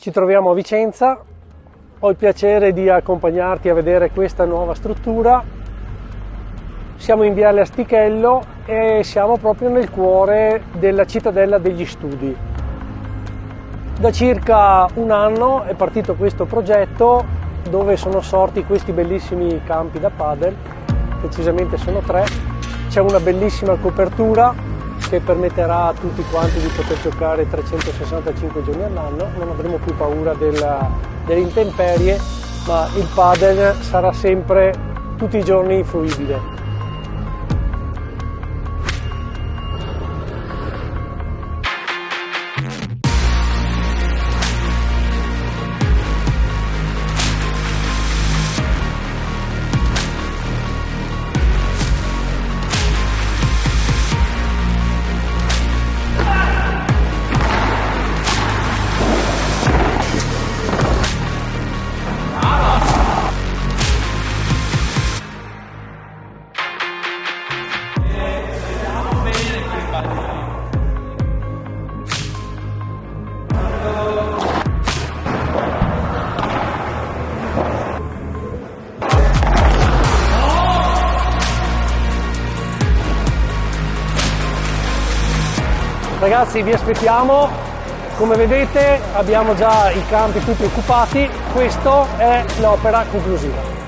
Ci troviamo a Vicenza, ho il piacere di accompagnarti a vedere questa nuova struttura. Siamo in Viale Astichello e siamo proprio nel cuore della cittadella degli studi. Da circa un anno è partito questo progetto dove sono sorti questi bellissimi campi da padel, precisamente sono 3. C'è una bellissima copertura che permetterà a tutti quanti di poter giocare 365 giorni all'anno, non avremo più paura delle intemperie, ma il padel sarà sempre tutti i giorni fruibile. Ragazzi, vi aspettiamo, come vedete abbiamo già i campi tutti occupati, questa è l'opera conclusiva.